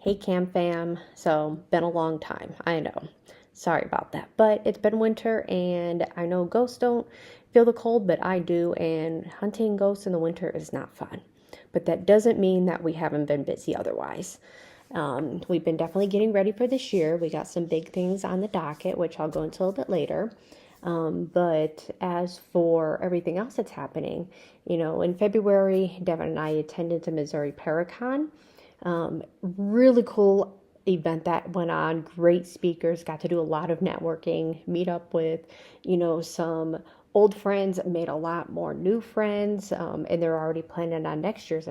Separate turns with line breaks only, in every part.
Hey KAM Fam. So, been a long time. I know. Sorry about that. But it's been winter and I know ghosts don't feel the cold, but I do. And hunting ghosts in the winter is not fun. But that doesn't mean that we haven't been busy otherwise. We've been definitely getting ready for this year. We got some big things on the docket, which I'll go into a little bit later. But as for everything else that's happening, in February, Devin and I attended the Missouri Paracon. Really cool event that went on. Great speakers, got to do a lot of networking, meet up with, some old friends, made a lot more new friends, and they're already planning on next year's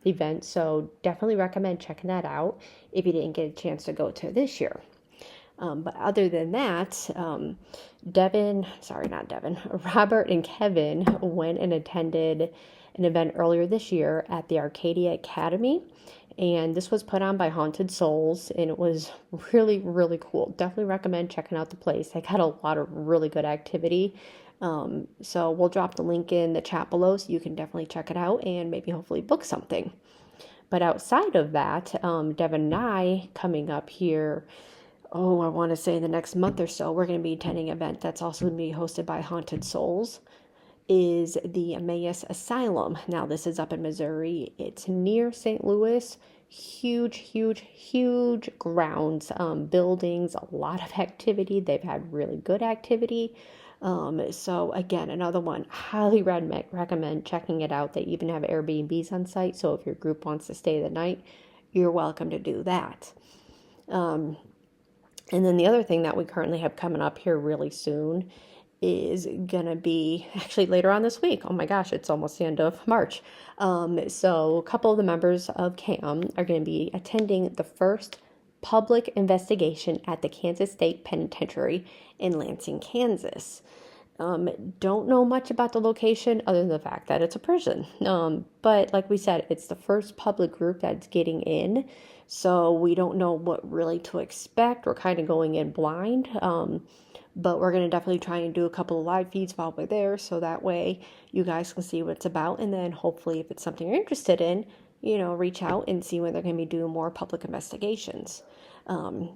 event. So definitely recommend checking that out if you didn't get a chance to go to this year. But other than that, Robert and Kevin went and attended an event earlier this year at the Arcadia Academy. And this was put on by Haunted Souls, and it was really, really cool. Definitely recommend checking out the place. They got a lot of really good activity. So we'll drop the link in the chat below so you can definitely check it out and maybe hopefully book something. But outside of that, Devin and I coming up here, I want to say in the next month or so, we're going to be attending an event that's also going to be hosted by Haunted Souls, is the Emmaus Asylum. Now, this is up in Missouri. It's near St. Louis. Huge, huge, huge grounds, buildings, a lot of activity. They've had really good activity. So again, another one, highly recommend checking it out. They even have Airbnbs on site. So if your group wants to stay the night, you're welcome to do that. And then the other thing that we currently have coming up here really soon is going to be actually later on this week. Oh my gosh, it's almost the end of March. So a couple of the members of KAM are going to be attending the first public investigation at the Kansas State Penitentiary in Lansing, Kansas. Don't know much about the location other than the fact that it's a prison. But like we said, it's the first public group that's getting in. So we don't know what really to expect. We're kind of going in blind. But we're going to definitely try and do a couple of live feeds while we're there. So that way you guys can see what it's about. And then hopefully if it's something you're interested in, reach out and see when they're going to be doing more public investigations.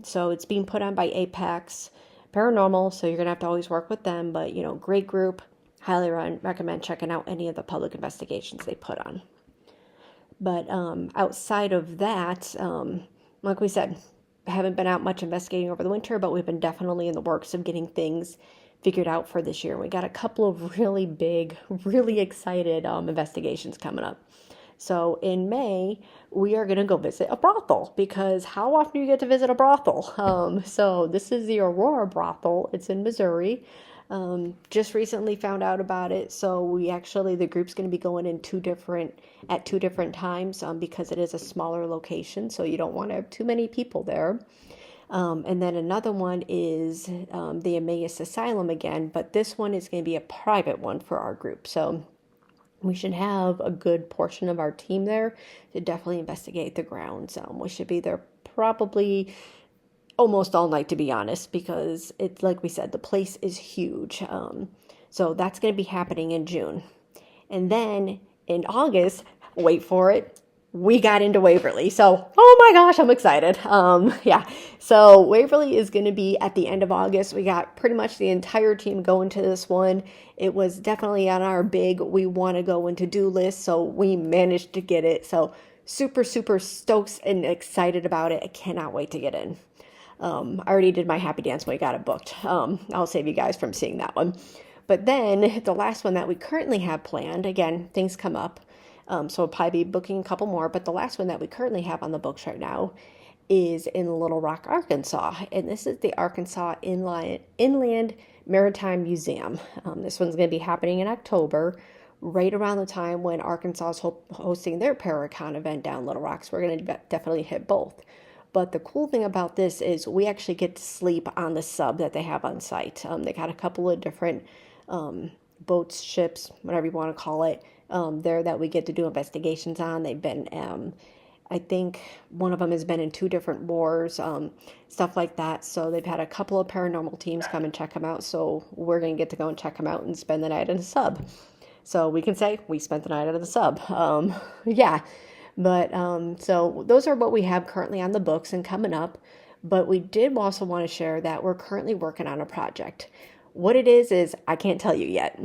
So it's being put on by Apex Paranormal, so you're going to have to always work with them, but, great group. Highly recommend checking out any of the public investigations they put on. But outside of that, like we said, I haven't been out much investigating over the winter, but we've been definitely in the works of getting things figured out for this year. We got a couple of really big, really excited investigations coming up. So in May, we are going to go visit a brothel, because how often do you get to visit a brothel? So this is the Aurora brothel. It's in Missouri. Just recently found out about it. So the group's going to be going in at two different times, because it is a smaller location. So you don't want to have too many people there. And then another one is the Emmaus Asylum again, but this one is going to be a private one for our group. So we should have a good portion of our team there to definitely investigate the grounds. We should be there probably almost all night, to be honest, because it's like we said, the place is huge. So that's going to be happening in June. And then in August, wait for it, we got into Waverly. So, oh my gosh, I'm excited. So Waverly is going to be at the end of August. We got pretty much the entire team going to this one. It was definitely on our big, we want to go and to-do list. So we managed to get it. So super, super stoked and excited about it. I cannot wait to get in. I already did my happy dance when we got it booked. I'll save you guys from seeing that one. But then the last one that we currently have planned, again, things come up. So we'll probably be booking a couple more, but the last one that we currently have on the books right now is in Little Rock, Arkansas. And this is the Arkansas Inland Maritime Museum. This one's going to be happening in October, right around the time when Arkansas is hosting their Paracon event down Little Rock. So we're going to definitely hit both. But the cool thing about this is we actually get to sleep on the sub that they have on site. They got a couple of different boats, ships, whatever you want to call it, there that we get to do investigations on. They've been, I think one of them has been in 2 different wars, stuff like that. So they've had a couple of paranormal teams come and check them out. So we're going to get to go and check them out and spend the night in a sub. So we can say we spent the night at the sub. But so those are what we have currently on the books and coming up. But we did also want to share that we're currently working on a project. What it is I can't tell you yet.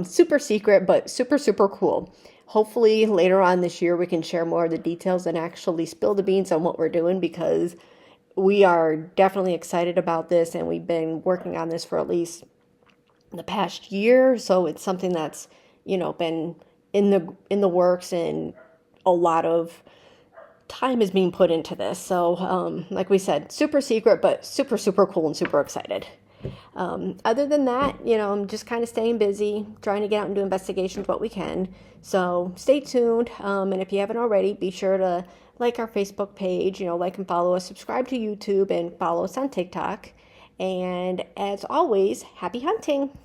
Super secret, but super, super cool. Hopefully later on this year we can share more of the details and actually spill the beans on what we're doing, because we are definitely excited about this, and we've been working on this for at least the past year. So it's something that's, been in the works, and a lot of time is being put into this. So, like we said, super secret, but super, super cool and super excited. Other than that, I'm just kind of staying busy, trying to get out and do investigations what we can. So stay tuned. And if you haven't already, be sure to like our Facebook page, like and follow us, subscribe to YouTube, and follow us on TikTok. And as always, happy hunting.